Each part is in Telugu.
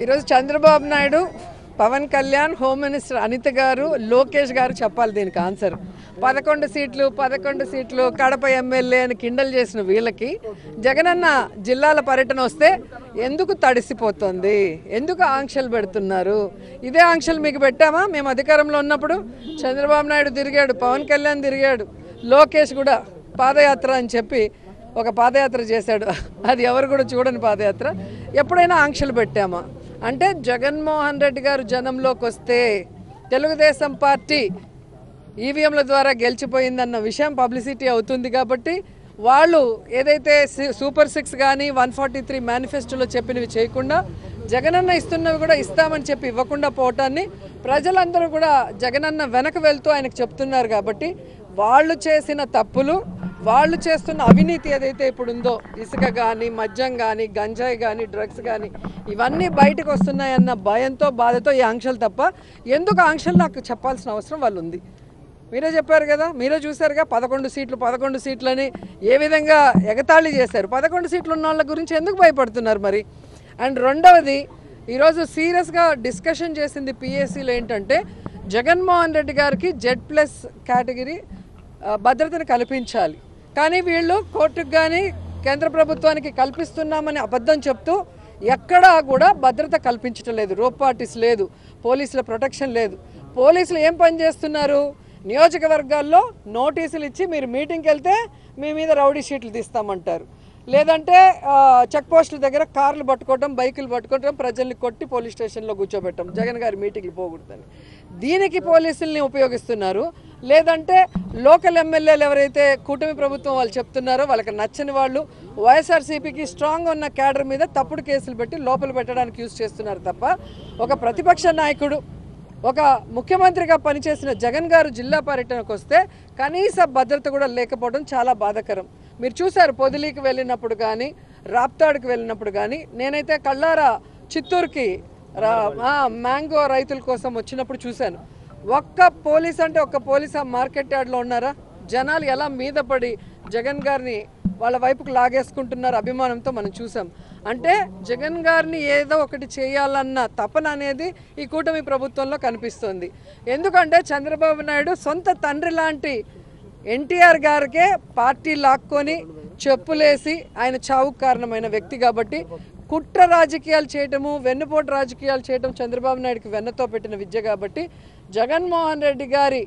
ఈరోజు చంద్రబాబు నాయుడు, పవన్ కళ్యాణ్, హోమ్ మినిస్టర్ అనిత గారు, లోకేష్ గారు చెప్పాలి దీనికి ఆన్సర్. 11 సీట్లు కడప ఎమ్మెల్యే అని కిండల్ చేసిన వీళ్ళకి జగనన్న జిల్లాల పర్యటన వస్తే ఎందుకు తడిసిపోతుంది, ఎందుకు ఆంక్షలు పెడుతున్నారు? ఇదే ఆంక్షలు మీకు పెట్టామా? మేము అధికారంలో ఉన్నప్పుడు చంద్రబాబు నాయుడు తిరిగాడు, పవన్ కళ్యాణ్ తిరిగాడు, లోకేష్ కూడా పాదయాత్ర అని చెప్పి ఒక పాదయాత్ర చేశాడు. అది ఎవరు కూడా చూడని పాదయాత్ర. ఎప్పుడైనా ఆంక్షలు పెట్టామా? అంటే జగన్మోహన్ రెడ్డి గారు జనంలోకి వస్తే తెలుగుదేశం పార్టీ ఈవీఎంల ద్వారా గెలిచిపోయిందన్న విషయం పబ్లిసిటీ అవుతుంది కాబట్టి వాళ్ళు ఏదైతే సూపర్ 6 కానీ 143 మేనిఫెస్టోలో చెప్పినవి చేయకుండా జగనన్న ఇస్తున్నవి కూడా ఇస్తామని చెప్పి ఇవ్వకుండా పోవటాన్ని ప్రజలందరూ కూడా జగనన్న వెనక వెళ్తూ ఆయనకు చెప్తున్నారు. కాబట్టి వాళ్ళు చేసిన తప్పులు, వాళ్ళు చేస్తున్న అవినీతి ఏదైతే ఇప్పుడు ఉందో, ఇసుక కానీ, మద్యం కానీ, గంజాయి కానీ, డ్రగ్స్ కానీ, ఇవన్నీ బయటకు వస్తున్నాయన్న భయంతో, బాధతో ఈ ఆంక్షలు తప్ప ఎందుకు ఆంక్షలు నాకు చెప్పాల్సిన అవసరం వాళ్ళు ఉంది. మీరే చెప్పారు కదా, మీరే చూశారుగా 11 సీట్లని ఏ విధంగా ఎగతాళి చేశారు. 11 సీట్లు ఉన్న వాళ్ళ గురించి ఎందుకు భయపడుతున్నారు మరి? అండ్ రెండవది, ఈరోజు సీరియస్గా డిస్కషన్ చేసింది పిఎస్సీలో ఏంటంటే జగన్మోహన్ రెడ్డి గారికి Z+ కేటగిరీ భద్రతను కల్పించాలి. కానీ వీళ్ళు కోర్టుకు కానీ కేంద్ర ప్రభుత్వానికి కల్పిస్తున్నామని అబద్ధం చెప్తూ ఎక్కడా కూడా భద్రత కల్పించడం లేదు. రోప్ పార్టీస్ లేదు, పోలీసుల ప్రొటెక్షన్ లేదు. పోలీసులు ఏం పని చేస్తున్నారు? నియోజకవర్గాల్లో నోటీసులు ఇచ్చి మీరు మీటింగ్కి వెళ్తే మీ మీద రౌడీ షీట్లు తీస్తామంటారు, లేదంటే చెక్ పోస్టుల దగ్గర కార్లు పట్టుకోవటం, బైకులు పట్టుకోవటం, ప్రజల్ని కొట్టి పోలీస్ స్టేషన్లో కూర్చోబెట్టడం, జగన్ గారి మీటింగ్లు పోకూడదని. దీనికి పోలీసుల్ని ఉపయోగిస్తున్నారు. లేదంటే లోకల్ ఎమ్మెల్యేలు ఎవరైతే కూటమి ప్రభుత్వం వాళ్ళు చెప్తున్నారో వాళ్ళకి నచ్చని వాళ్ళు వైఎస్ఆర్సీపీకి స్ట్రాంగ్ ఉన్న క్యాడర్ మీద తప్పుడు కేసులు పెట్టి లోపల పెట్టడానికి యూజ్ చేస్తున్నారు తప్ప ఒక ప్రతిపక్ష నాయకుడు, ఒక ముఖ్యమంత్రిగా పనిచేసిన జగన్ గారు జిల్లా పర్యటనకు వస్తే కనీస భద్రత కూడా లేకపోవడం చాలా బాధాకరం. మీరు చూశారు పొదిలీకి వెళ్ళినప్పుడు కానీ, రాప్తాడుకు వెళ్ళినప్పుడు కానీ. నేనైతే కళ్ళారా చిత్తూరుకి మ్యాంగో రైతుల కోసం వచ్చినప్పుడు చూశాను. ఒక్క పోలీస్ అంటే ఒక్క పోలీస్ ఆ మార్కెట్ యార్డ్లో ఉన్నారా? జనాలు ఎలా మీద పడి జగన్ గారిని వాళ్ళ వైపుకు లాగేసుకుంటున్నారు అభిమానంతో మనం చూసాం. అంటే జగన్ గారిని ఏదో ఒకటి చేయాలన్న తపన అనేది ఈ కూటమి ప్రభుత్వంలో కనిపిస్తుంది. ఎందుకంటే చంద్రబాబు నాయుడు సొంత తండ్రి లాంటి ఎన్టీఆర్ గారికే పార్టీ లాక్కొని చెప్పులేసి ఆయన చావుకు కారణమైన వ్యక్తి కాబట్టి కుట్ర రాజకీయాలు చేయటము, వెన్నుపోటు రాజకీయాలు చేయటం చంద్రబాబు నాయుడుకి వెన్నతో పెట్టిన విద్య. కాబట్టి జగన్మోహన్ రెడ్డి గారి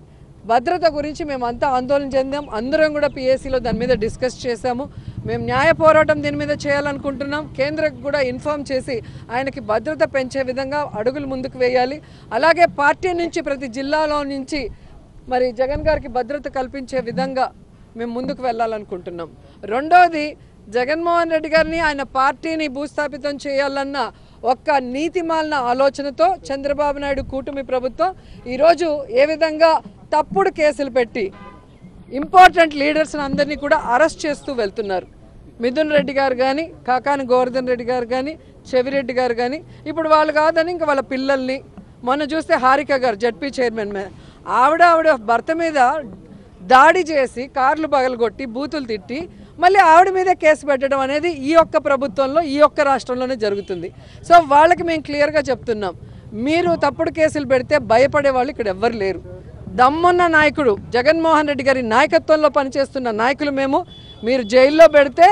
భద్రత గురించి మేమంతా ఆందోళన చెందాం. అందరం కూడా పిఎస్సీలో దాని మీద డిస్కస్ చేశాము. మేము న్యాయ పోరాటం దీని మీద చేయాలనుకుంటున్నాం. కేంద్రకు కూడా ఇన్ఫార్మ్ చేసి ఆయనకి భద్రత పెంచే విధంగా అడుగులు ముందుకు వేయాలి. అలాగే పార్టీ నుంచి ప్రతి జిల్లాలో నుంచి మరి జగన్ గారికి భద్రత కల్పించే విధంగా మేము ముందుకు వెళ్ళాలనుకుంటున్నాం. రెండోది, జగన్మోహన్ రెడ్డి గారిని ఆయన పార్టీని భూస్థాపితం చేయాలన్న ఒక్క నీతిమాలిన ఆలోచనతో చంద్రబాబు నాయుడు కూటమి ప్రభుత్వం ఈరోజు ఏ విధంగా తప్పుడు కేసులు పెట్టి ఇంపార్టెంట్ లీడర్స్ని అందరినీ కూడా అరెస్ట్ చేస్తూ వెళ్తున్నారు. మిథున్ రెడ్డి గారు కానీ, కాకాని గోవర్ధన్ రెడ్డి గారు కానీ, చెవిరెడ్డి గారు కానీ, ఇప్పుడు వాళ్ళు కాదని ఇంకా వాళ్ళ పిల్లల్ని, మొన్న చూస్తే హారిక గారు జడ్పీ చైర్మన్ మీద ఆవిడ భర్త మీద దాడి చేసి కార్లు పగలగొట్టి బూతులు తిట్టి మళ్ళీ ఆవిడ మీదే కేసు పెట్టడం అనేది ఈ ఒక్క ప్రభుత్వంలో, ఈ ఒక్క రాష్ట్రంలోనే జరుగుతుంది. సో వాళ్ళకి మేము క్లియర్గా చెప్తున్నాం, మీరు తప్పుడు కేసులు పెడితే భయపడే వాళ్ళు ఇక్కడ ఎవ్వరు లేరు. దమ్మున్న నాయకుడు జగన్మోహన్ రెడ్డి గారి నాయకత్వంలో పనిచేస్తున్న నాయకులు మేము. మీరు జైల్లో పెడితే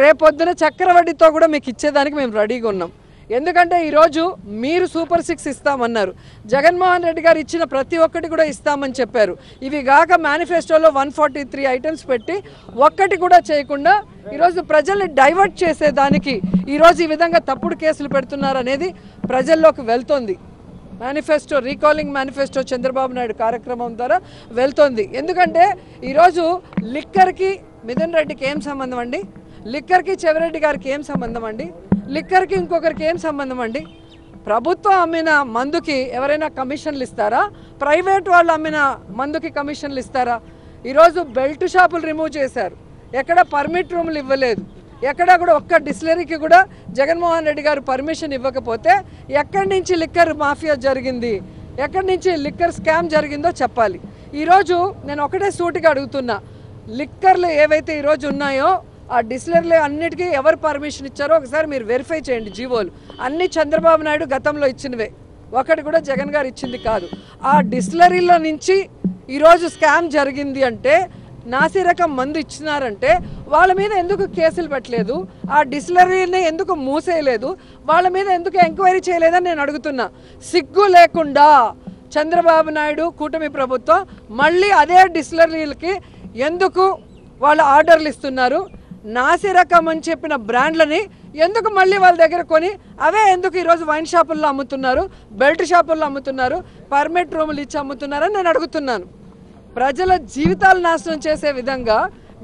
రేపొద్దున చక్రవడ్డీతో కూడా మీకు ఇచ్చేదానికి మేము రెడీగా ఉన్నాం. ఎందుకంటే ఈరోజు మీరు సూపర్ 6 ఇస్తామన్నారు, జగన్మోహన్ రెడ్డి గారు ఇచ్చిన ప్రతి ఒక్కటి కూడా ఇస్తామని చెప్పారు. ఇవి కాక మేనిఫెస్టోలో 143 ఐటమ్స్ పెట్టి ఒక్కటి కూడా చేయకుండా ఈరోజు ప్రజల్ని డైవర్ట్ చేసేదానికి ఈరోజు ఈ విధంగా తప్పుడు కేసులు పెడుతున్నారు అనేది ప్రజల్లోకి వెళ్తోంది. Manifesto, recalling manifesto Chandrababu Naidu కార్యక్రమం ద్వారా వెళ్తోంది. ఎందుకంటే ఈరోజు లిక్కర్కి మిథున్ రెడ్డికి ఏం సంబంధం అండి? లిక్కర్కి చెవిరెడ్డి గారికి ఏం సంబంధం అండి? లిక్కర్కి ఇంకొకరికి ఏం సంబంధం అండి? ప్రభుత్వం అమ్మిన మందుకి ఎవరైనా కమిషన్లు ఇస్తారా? ప్రైవేట్ వాళ్ళు అమ్మిన మందుకి కమిషన్లు ఇస్తారా? ఈరోజు బెల్ట్ షాపులు రిమూవ్ చేశారు, ఎక్కడ పర్మిట్ రూములు ఇవ్వలేదు, ఎక్కడా కూడా ఒక్క డిస్టిలరీకి కూడా జగన్మోహన్ రెడ్డి గారు పర్మిషన్ ఇవ్వకపోతే ఎక్కడి నుంచి లిక్కర్ మాఫియా జరిగింది, ఎక్కడి నుంచి లిక్కర్ స్కామ్ జరిగిందో చెప్పాలి. ఈరోజు నేను ఒకటే సూటిగా అడుగుతున్నా, లిక్కర్లు ఏవైతే ఈరోజు ఉన్నాయో ఆ డిస్టిలరీలు అన్నిటికీ ఎవరు పర్మిషన్ ఇచ్చారో ఒకసారి మీరు వెరిఫై చేయండి. జీవోలు అన్ని చంద్రబాబు నాయుడు గతంలో ఇచ్చినవే, ఒకటి కూడా జగన్ గారు ఇచ్చింది కాదు. ఆ డిస్టిలరీలో నుంచి ఈరోజు స్కామ్ జరిగింది అంటే, నాసిరకం మందు ఇచ్చినారంటే వాళ్ళ మీద ఎందుకు కేసులు పెట్టలేదు? ఆ డిస్టిలరీని ఎందుకు మూసేయలేదు? వాళ్ళ మీద ఎందుకు ఎంక్వైరీ చేయలేదని నేను అడుగుతున్నా. సిగ్గు లేకుండా చంద్రబాబు నాయుడు కూటమి ప్రభుత్వం మళ్ళీ అదే డిస్టిలరీలకి ఎందుకు వాళ్ళు ఆర్డర్లు ఇస్తున్నారు? నాసిరకం అని చెప్పిన బ్రాండ్లని ఎందుకు మళ్ళీ వాళ్ళ దగ్గర కొని అవే ఎందుకు ఈరోజు వైన్ షాపుల్లో అమ్ముతున్నారు, బెల్ట్ షాపుల్లో అమ్ముతున్నారు, పర్మిట్ రూములు ఇచ్చి అమ్ముతున్నారని నేను అడుగుతున్నాను. ప్రజల జీవితాలు నాశనం చేసే విధంగా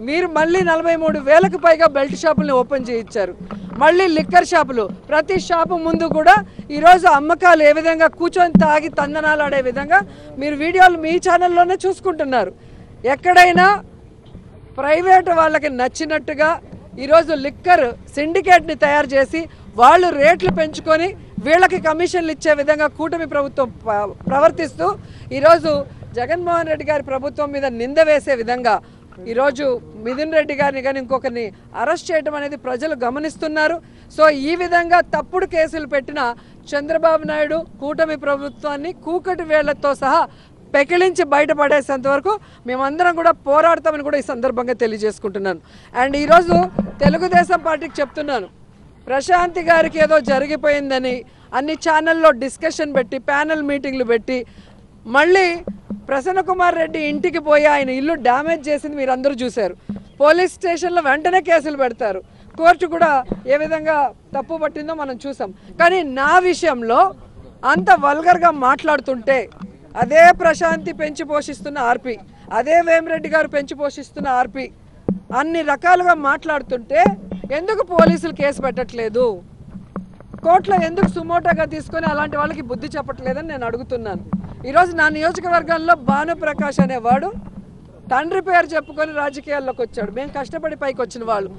మీరు మళ్ళీ 43,000కు పైగా బెల్ట్ షాపుల్ని ఓపెన్ చేయించారు. మళ్ళీ లిక్కర్ షాపులు, ప్రతి షాపు ముందు కూడా ఈరోజు అమ్మకాలు ఏ విధంగా కూర్చొని తాగి తందనాలు ఆడే విధంగా మీరు వీడియోలు మీ ఛానల్లోనే చూసుకుంటున్నారు. ఎక్కడైనా ప్రైవేటు వాళ్ళకి నచ్చినట్టుగా ఈరోజు లిక్కర్ సిండికేట్ని తయారు చేసి వాళ్ళు రేట్లు పెంచుకొని వీళ్ళకి కమిషన్లు ఇచ్చే విధంగా కూటమి ప్రభుత్వం ప్రవర్తిస్తూ ఈరోజు జగన్మోహన్ రెడ్డి గారి ప్రభుత్వం మీద నింద వేసే విధంగా ఈరోజు మిథున్ రెడ్డి గారిని కానీ ఇంకొకరిని అరెస్ట్ చేయడం అనేది ప్రజలు గమనిస్తున్నారు. సో ఈ విధంగా తప్పుడు కేసులు పెట్టిన చంద్రబాబు నాయుడు కూటమి ప్రభుత్వాన్ని కూకటి వేళ్లతో సహా పెకిలించి బయటపడేసేంత వరకు మేమందరం కూడా పోరాడతామని కూడా ఈ సందర్భంగా తెలియజేసుకుంటున్నాను. అండ్ ఈరోజు తెలుగుదేశం పార్టీకి చెప్తున్నాను, ప్రశాంతి గారికి ఏదో జరిగిపోయిందని అన్ని ఛానల్లో డిస్కషన్ పెట్టి ప్యానెల్ మీటింగ్లు పెట్టి మళ్ళీ ప్రసన్న కుమార్ రెడ్డి ఇంటికి పోయి ఆయన ఇల్లు డ్యామేజ్ చేసింది మీరు అందరూ చూశారు. పోలీస్ స్టేషన్లో వెంటనే కేసులు పెడతారు. కోర్టు కూడా ఏ విధంగా తప్పు పట్టిందో మనం చూసాం. కానీ నా విషయంలో అంత వల్గర్గా మాట్లాడుతుంటే అదే ప్రశాంతి పెంచి పోషిస్తున్న ఆర్పి, అదే వేమిరెడ్డి గారు పెంచి పోషిస్తున్న ఆర్పి అన్ని రకాలుగా మాట్లాడుతుంటే ఎందుకు పోలీసులు కేసు పెట్టట్లేదు? కోర్టులో ఎందుకు సుమోటోగా తీసుకొని అలాంటి వాళ్ళకి బుద్ధి చెప్పట్లేదని నేను అడుగుతున్నాను. ఈరోజు నా నియోజకవర్గంలో భానుప్రకాష్ అనేవాడు తండ్రి పేరు చెప్పుకొని రాజకీయాల్లోకి వచ్చాడు. మేము కష్టపడి పైకి వచ్చిన వాళ్ళు.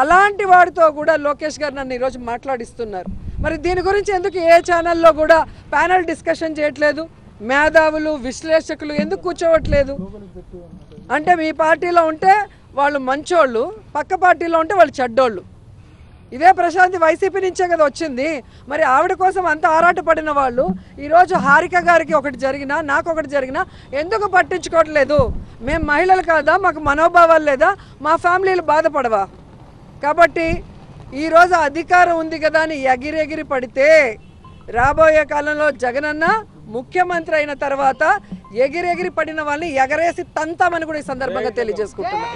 అలాంటి వాడితో కూడా లోకేష్ గారు నన్ను ఈరోజు మాట్లాడిస్తున్నారు. మరి దీని గురించి ఎందుకు ఏ ఛానల్లో కూడా ప్యానల్ డిస్కషన్ చేయట్లేదు? మేధావులు విశ్లేషకులు ఎందుకు కూర్చోవట్లేదు? అంటే మీ పార్టీలో ఉంటే వాళ్ళు మంచోళ్ళు, పక్క పార్టీలో ఉంటే వాళ్ళు చెడ్డోళ్ళు. ఇదే ప్రశాంతి వైసీపీ నుంచే కదా వచ్చింది. మరి ఆవిడ కోసం అంత ఆరాటపడిన వాళ్ళు ఈరోజు హారిక గారికి ఒకటి జరిగినా నాకు ఒకటి జరిగినా ఎందుకు పట్టించుకోవట్లేదు? మేము మహిళలు కాదా? మాకు మనోభావాలు లేదా? మా ఫ్యామిలీలు బాధపడవా? కాబట్టి ఈరోజు అధికారం ఉంది కదా అని ఎగిరెగిరి పడితే రాబోయే కాలంలో జగనన్న ముఖ్యమంత్రి అయిన తర్వాత ఎగిరెగిరి పడిన వాళ్ళని ఎగరేసి తంతామని కూడా ఈ సందర్భంగా తెలియజేసుకుంటున్నాను.